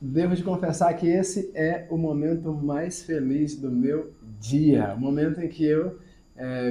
Devo te confessar que esse é o momento mais feliz do meu dia, o momento em que eu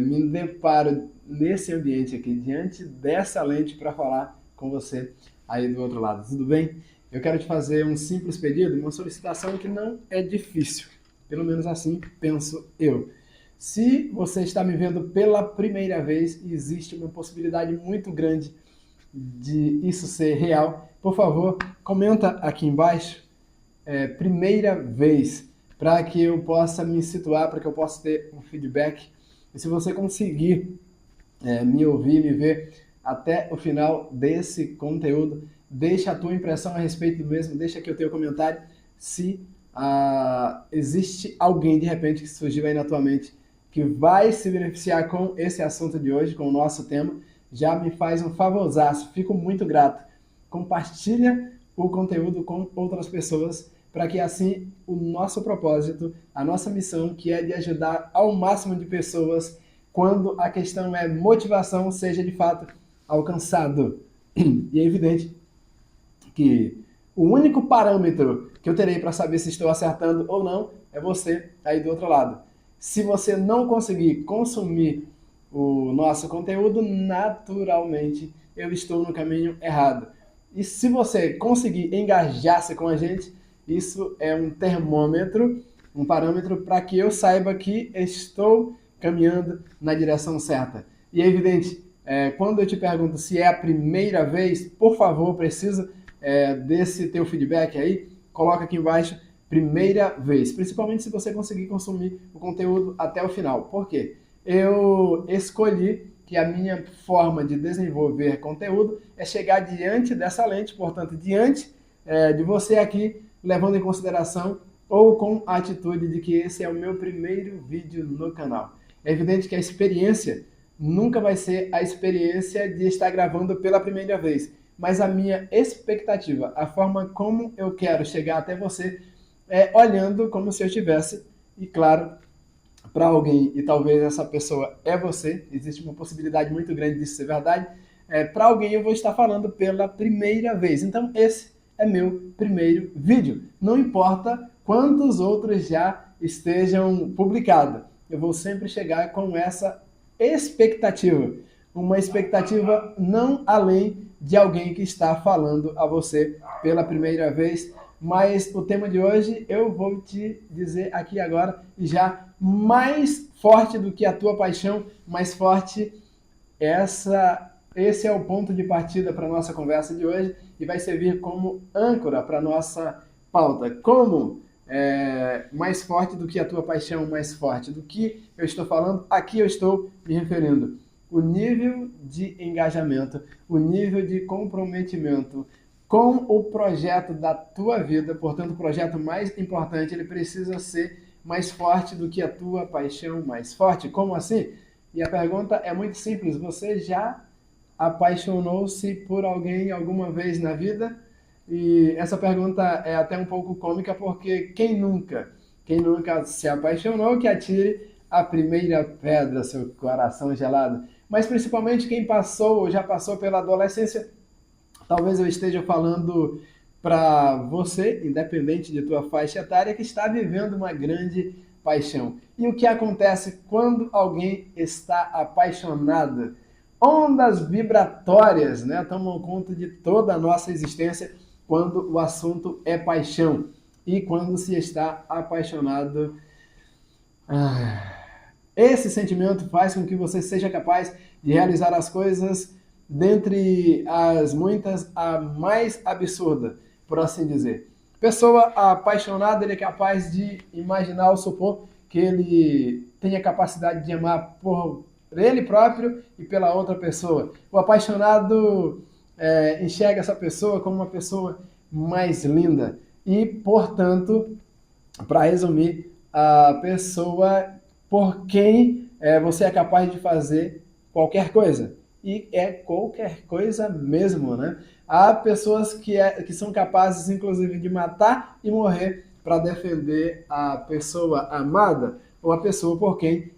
me deparo nesse ambiente aqui, diante dessa lente para falar com você aí do outro lado. Tudo bem? Eu quero te fazer um simples pedido, uma solicitação que não é difícil, pelo menos assim penso eu. Se você está me vendo pela primeira vez, existe uma possibilidade muito grande de isso ser real. Por favor, comenta aqui embaixo, primeira vez, para que eu possa me situar, para que eu possa ter um feedback. E se você conseguir me ouvir, me ver até o final desse conteúdo, deixa a tua impressão a respeito do mesmo, deixa aqui o teu comentário se existe alguém de repente que surgiu aí na tua mente que vai se beneficiar com esse assunto de hoje, com o nosso tema. Já me faz um favorzaço, fico muito grato. Compartilha o conteúdo com outras pessoas para que assim o nosso propósito, a nossa missão, que é de ajudar ao máximo de pessoas quando a questão é motivação, seja de fato alcançado. E é evidente que o único parâmetro que eu terei para saber se estou acertando ou não é você aí do outro lado. Se você não conseguir consumir o nosso conteúdo, naturalmente eu estou no caminho errado. E se você conseguir engajar-se com a gente, isso é um termômetro, um parâmetro para que eu saiba que estou caminhando na direção certa. E é evidente, quando eu te pergunto se é a primeira vez, por favor, preciso desse teu feedback aí, coloca aqui embaixo, primeira vez, principalmente se você conseguir consumir o conteúdo até o final. Por quê? Eu escolhi que a minha forma de desenvolver conteúdo é chegar diante dessa lente, portanto, diante de você aqui, levando em consideração ou com a atitude de que esse é o meu primeiro vídeo no canal. É evidente que a experiência nunca vai ser a experiência de estar gravando pela primeira vez, mas a minha expectativa, a forma como eu quero chegar até você, é olhando como se eu estivesse, e claro, para alguém, e talvez essa pessoa é você, existe uma possibilidade muito grande disso ser verdade, para alguém eu vou estar falando pela primeira vez. Então esse é meu primeiro vídeo. Não importa quantos outros já estejam publicados, eu vou sempre chegar com essa expectativa. Uma expectativa não além de alguém que está falando a você pela primeira vez. Mas o tema de hoje eu vou te dizer aqui agora, já mais forte do que a tua paixão, mais forte, esse é o ponto de partida para a nossa conversa de hoje e vai servir como âncora para a nossa pauta. Como mais forte do que a tua paixão, mais forte do que eu estou falando, aqui eu estou me referindo. O nível de engajamento, o nível de comprometimento com o projeto da tua vida, portanto, o projeto mais importante, ele precisa ser mais forte do que a tua paixão mais forte. Como assim? E a pergunta é muito simples. Você já apaixonou-se por alguém alguma vez na vida? E essa pergunta é até um pouco cômica, porque quem nunca se apaixonou, que atire a primeira pedra, seu coração gelado. Mas principalmente quem passou ou já passou pela adolescência. Talvez eu esteja falando para você, independente de tua faixa etária, que está vivendo uma grande paixão. E o que acontece quando alguém está apaixonado? Ondas vibratórias, né, tomam conta de toda a nossa existência quando o assunto é paixão. E quando se está apaixonado, esse sentimento faz com que você seja capaz de realizar as coisas dentre as muitas, a mais absurda, por assim dizer. Pessoa apaixonada, ele é capaz de imaginar ou supor que ele tem a capacidade de amar por ele próprio e pela outra pessoa. O apaixonado enxerga essa pessoa como uma pessoa mais linda. E, portanto, para resumir, a pessoa por quem você é capaz de fazer qualquer coisa. E é qualquer coisa mesmo, né? Há pessoas que são capazes, inclusive, de matar e morrer para defender a pessoa amada ou a pessoa por quem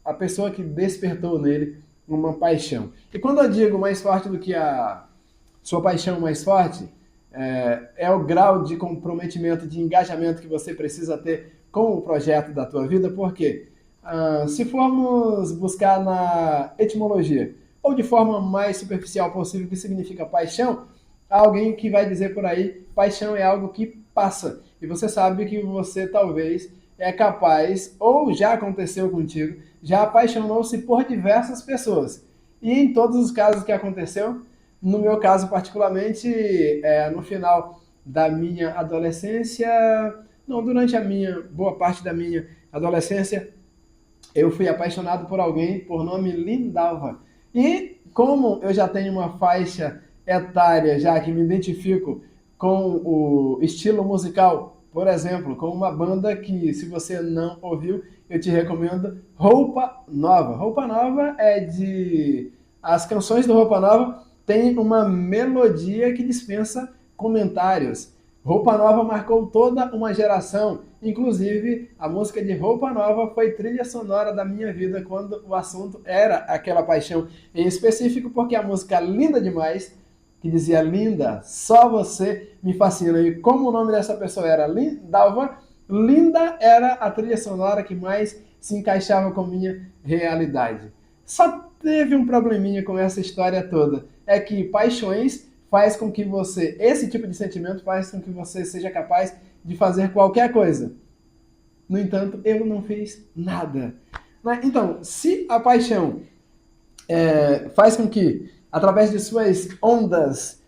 a pessoa que despertou nele uma paixão. E quando eu digo mais forte do que a sua paixão mais forte, é o grau de comprometimento, de engajamento que você precisa ter com o projeto da tua vida, porque se formos buscar na etimologia, ou de forma mais superficial possível, o que significa paixão, há alguém que vai dizer por aí, paixão é algo que passa. E você sabe que você talvez é capaz, ou já aconteceu contigo, já apaixonou-se por diversas pessoas. E em todos os casos que aconteceu, no meu caso particularmente, no final da minha adolescência, não, durante a minha, boa parte da minha adolescência, eu fui apaixonado por alguém por nome Lindalva. E como eu já tenho uma faixa etária, já que me identifico com o estilo musical, por exemplo, com uma banda que, se você não ouviu, eu te recomendo, Roupa Nova. Roupa Nova As canções do Roupa Nova têm uma melodia que dispensa comentários. Roupa Nova marcou toda uma geração, inclusive a música de Roupa Nova foi trilha sonora da minha vida quando o assunto era aquela paixão, em específico porque a música Linda Demais, que dizia linda, só você me fascina, e como o nome dessa pessoa era Lindalva, linda era a trilha sonora que mais se encaixava com a minha realidade. Só teve um probleminha com essa história toda, é que paixões faz com que você, esse tipo de sentimento faz com que você seja capaz de fazer qualquer coisa. No entanto, eu não fiz nada. Então, se a paixão faz com que, através de suas ondas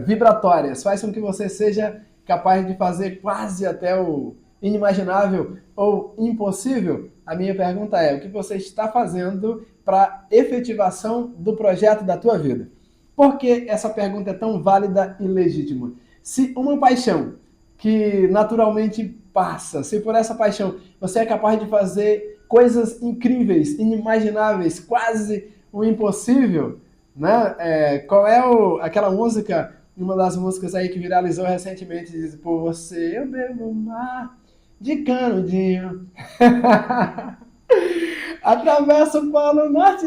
vibratórias, faz com que você seja capaz de fazer quase até o inimaginável ou impossível, a minha pergunta é, o que você está fazendo para efetivação do projeto da tua vida? Por que essa pergunta é tão válida e legítima? Se uma paixão que naturalmente passa, se por essa paixão você é capaz de fazer coisas incríveis, inimagináveis, quase o impossível, né? Qual é aquela música, uma das músicas aí que viralizou recentemente, diz, por você eu bebo mar de canudinho. Atravessa o Polo Norte,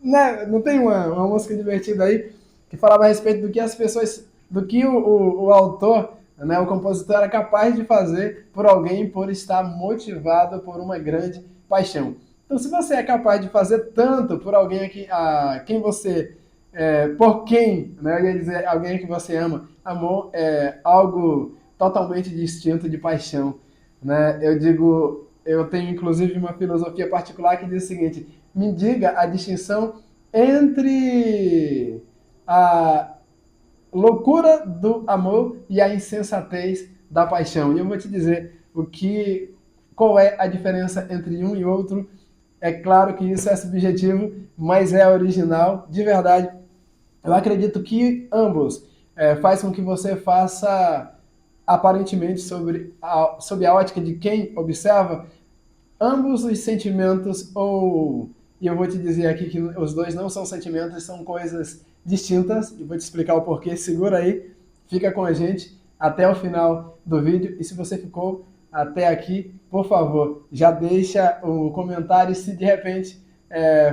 né? Não tem uma música divertida aí que falava a respeito do que as pessoas, do que o autor, né, o compositor era capaz de fazer por alguém por estar motivado por uma grande paixão. Então, se você é capaz de fazer tanto por alguém a quem você, por quem, né, eu ia dizer alguém que você ama, amor é algo totalmente distinto de paixão, né? Eu tenho inclusive uma filosofia particular que diz o seguinte: me diga a distinção entre a loucura do amor e a insensatez da paixão. E eu vou te dizer qual é a diferença entre um e outro. É claro que isso é subjetivo, mas é original, de verdade. Eu acredito que ambos faz com que você faça, aparentemente, sob a ótica de quem observa, ambos os sentimentos, e eu vou te dizer aqui que os dois não são sentimentos, são coisas distintas, e vou te explicar o porquê. Segura aí, fica com a gente até o final do vídeo, e se você ficou até aqui, por favor, já deixa o comentário, se de repente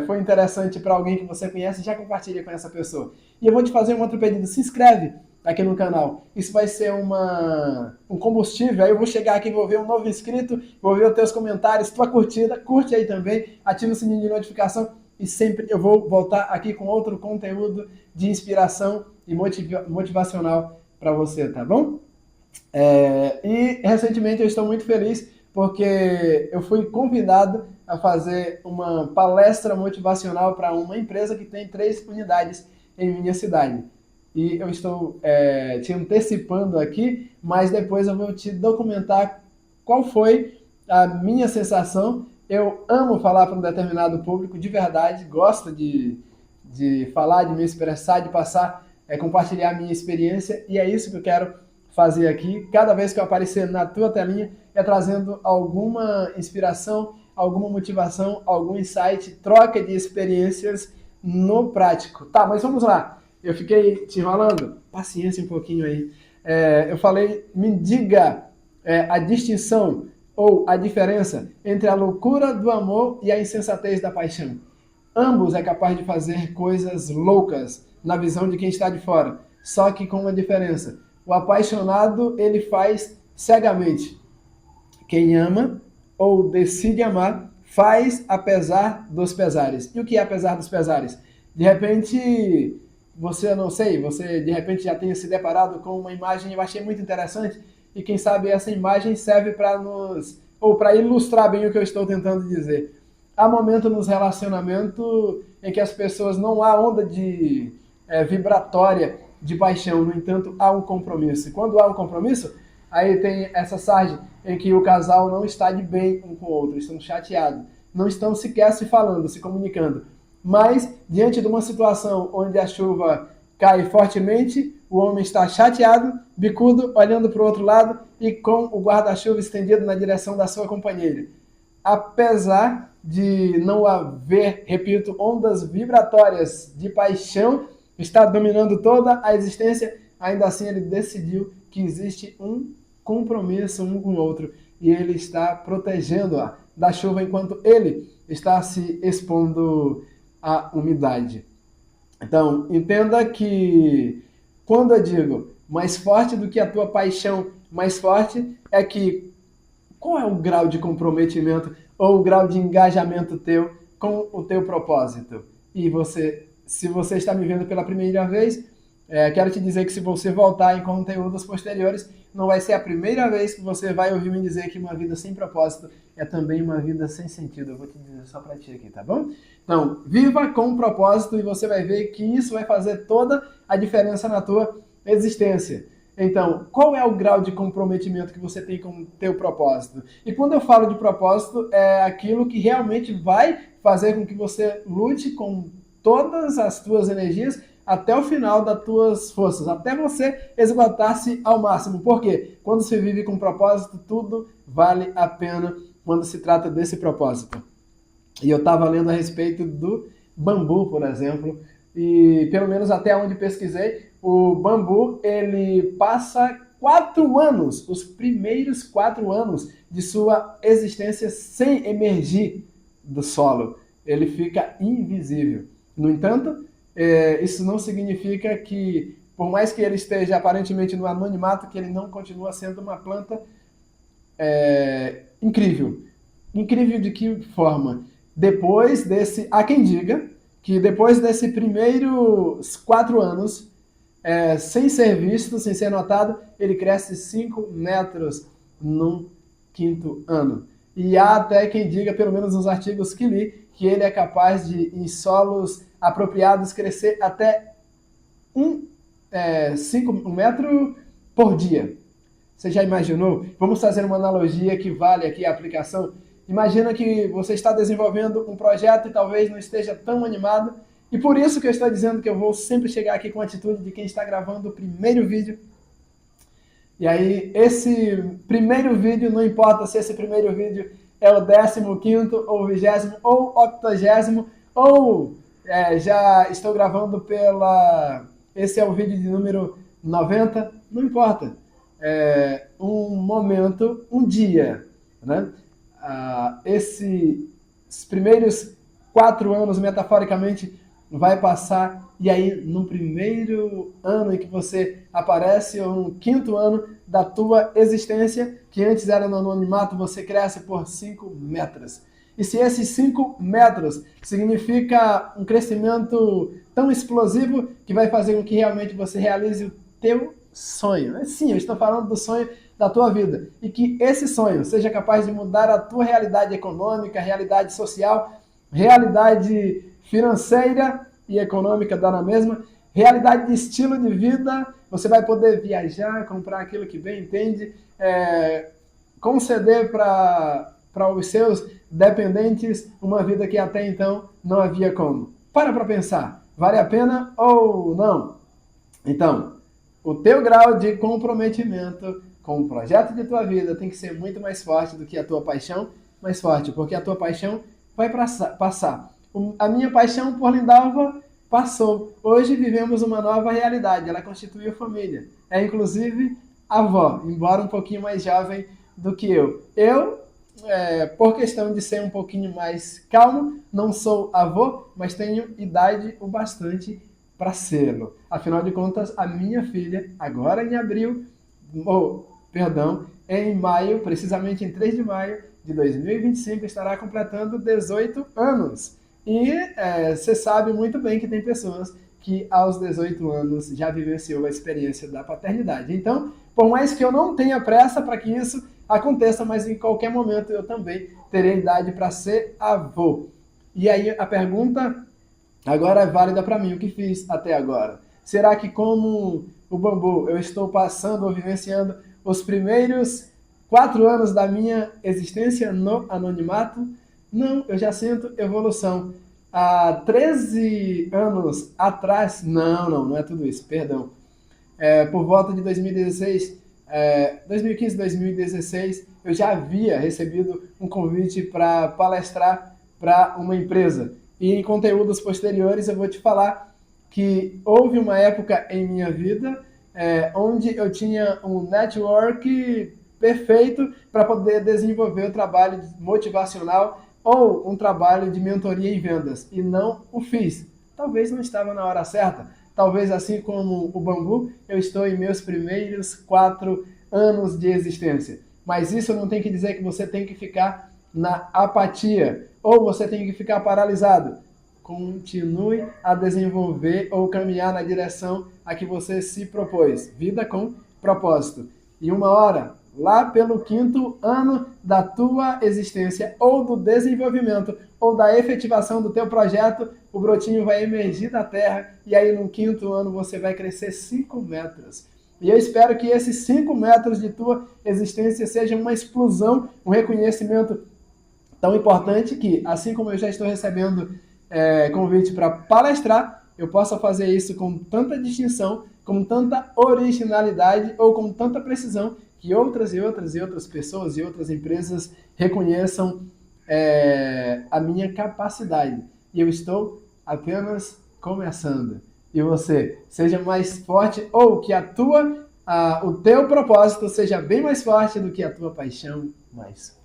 foi interessante para alguém que você conhece, já compartilha com essa pessoa. E eu vou te fazer um outro pedido, se inscreve aqui no canal, isso vai ser um combustível, aí eu vou chegar aqui, vou ver um novo inscrito, vou ver os teus comentários, tua curtida, curte aí também, ativa o sininho de notificação, e sempre eu vou voltar aqui com outro conteúdo de inspiração e motivacional para você, tá bom? E recentemente eu estou muito feliz porque eu fui convidado a fazer uma palestra motivacional para uma empresa que tem 3 unidades em minha cidade. E eu estou te antecipando aqui, mas depois eu vou te documentar qual foi a minha sensação. Eu amo falar para um determinado público, de verdade, gosto de falar, de me expressar, de passar, compartilhar a minha experiência, e é isso que eu quero fazer aqui. Cada vez que eu aparecer na tua telinha, trazendo alguma inspiração, alguma motivação, algum insight, troca de experiências no prático. Tá, mas vamos lá. Eu fiquei te enrolando? Paciência um pouquinho aí. Eu falei, me diga a distinção ou a diferença entre a loucura do amor e a insensatez da paixão. Ambos é capaz de fazer coisas loucas na visão de quem está de fora, só que com uma diferença. O apaixonado, ele faz cegamente. Quem ama ou decide amar, faz apesar dos pesares. E o que é apesar dos pesares? De repente, você, não sei, você de repente já tenha se deparado com uma imagem que eu achei muito interessante, e quem sabe essa imagem serve para nos, ou para ilustrar bem o que eu estou tentando dizer. Há momentos nos relacionamentos em que as pessoas não há onda de vibratória de paixão, no entanto, há um compromisso. E quando há um compromisso, aí tem essa sarde em que o casal não está de bem um com o outro, estão chateados, não estão sequer se falando, se comunicando. Mas, diante de uma situação onde a chuva cai fortemente, o homem está chateado, bicudo, olhando para o outro lado e com o guarda-chuva estendido na direção da sua companheira. Apesar de não haver, repito, ondas vibratórias de paixão, está dominando toda a existência, ainda assim ele decidiu que existe um compromisso um com o outro e ele está protegendo-a da chuva enquanto ele está se expondo à umidade. Então, entenda que quando eu digo mais forte do que a tua paixão, mais forte é que qual é o grau de comprometimento ou o grau de engajamento teu com o teu propósito? E você, se você está me vendo pela primeira vez, quero te dizer que se você voltar em conteúdos posteriores, não vai ser a primeira vez que você vai ouvir me dizer que uma vida sem propósito é também uma vida sem sentido. Eu vou te dizer só para ti aqui, tá bom? Então, viva com propósito e você vai ver que isso vai fazer toda a diferença na tua existência. Então, qual é o grau de comprometimento que você tem com o teu propósito? E quando eu falo de propósito, é aquilo que realmente vai fazer com que você lute com todas as tuas energias até o final das tuas forças, até você esgotar-se ao máximo. Por quê? Quando se vive com propósito, tudo vale a pena quando se trata desse propósito. E eu estava lendo a respeito do bambu, por exemplo, e pelo menos até onde pesquisei, o bambu, ele passa 4 anos, os primeiros 4 anos de sua existência sem emergir do solo. Ele fica invisível. No entanto, isso não significa que, por mais que ele esteja aparentemente no anonimato, que ele não continua sendo uma planta incrível. Incrível de que forma? Depois desse, há quem diga que depois desses primeiros 4 anos, sem ser visto, sem ser notado, ele cresce 5 metros no 5º ano. E há até quem diga, pelo menos nos artigos que li, que ele é capaz de, em solos apropriados, crescer até 1 metro por dia. Você já imaginou? Vamos fazer uma analogia que vale aqui a aplicação. Imagina que você está desenvolvendo um projeto e talvez não esteja tão animado. E por isso que eu estou dizendo que eu vou sempre chegar aqui com a atitude de quem está gravando o primeiro vídeo. E aí, esse primeiro vídeo, não importa se esse primeiro vídeo é o 15º, ou 20º, ou 80º, ou já estou gravando esse é o vídeo de número 90, não importa. Um momento, um dia, né? Esses primeiros 4 anos, metaforicamente, vai passar, e aí no primeiro ano em que você aparece, ou no 5º ano da tua existência, que antes era no anonimato, você cresce por 5 metros. E se esses 5 metros significa um crescimento tão explosivo que vai fazer com que realmente você realize o teu sonho. Sim, eu estou falando do sonho da tua vida. E que esse sonho seja capaz de mudar a tua realidade econômica, realidade social, realidade financeira e econômica, dá na mesma, realidade de estilo de vida. Você vai poder viajar, comprar aquilo que bem entende, conceder para os seus dependentes uma vida que até então não havia como. Para pensar, vale a pena ou não? Então, o teu grau de comprometimento com o projeto de tua vida tem que ser muito mais forte do que a tua paixão mais forte, porque a tua paixão vai passar. A minha paixão por Lindalva passou. Hoje vivemos uma nova realidade, ela constituiu família. É inclusive avó, embora um pouquinho mais jovem do que eu. Eu, por questão de ser um pouquinho mais calmo, não sou avô, mas tenho idade o bastante para sê-lo. Afinal de contas, a minha filha, agora em em maio, precisamente em 3 de maio de 2025, estará completando 18 anos. E você sabe muito bem que tem pessoas que aos 18 anos já vivenciou a experiência da paternidade. Então, por mais que eu não tenha pressa para que isso aconteça, mas em qualquer momento eu também terei idade para ser avô. E aí a pergunta agora é válida para mim, o que fiz até agora? Será que como o Bambu eu estou passando ou vivenciando os primeiros 4 anos da minha existência no anonimato? Não, eu já sinto evolução. Há 13 anos atrás, não é tudo isso, perdão. Por volta de 2016, 2015, 2016, eu já havia recebido um convite para palestrar para uma empresa. E em conteúdos posteriores eu vou te falar que houve uma época em minha vida onde eu tinha um network perfeito para poder desenvolver o trabalho motivacional ou um trabalho de mentoria em vendas, e não o fiz. Talvez não estava na hora certa. Talvez, assim como o Bambu, eu estou em meus primeiros 4 anos de existência. Mas isso não tem que dizer que você tem que ficar na apatia ou você tem que ficar paralisado. Continue a desenvolver ou caminhar na direção a que você se propôs. Vida com propósito. E uma hora, lá pelo 5º ano da tua existência, ou do desenvolvimento, ou da efetivação do teu projeto, o brotinho vai emergir da terra, e aí no 5º ano você vai crescer 5 metros. E eu espero que esses 5 metros de tua existência sejam uma explosão, um reconhecimento tão importante que, assim como eu já estou recebendo convite para palestrar, eu possa fazer isso com tanta distinção, com tanta originalidade ou com tanta precisão que outras pessoas e outras empresas reconheçam a minha capacidade. E eu estou apenas começando. E você, seja mais forte ou que o teu propósito seja bem mais forte do que a tua paixão mais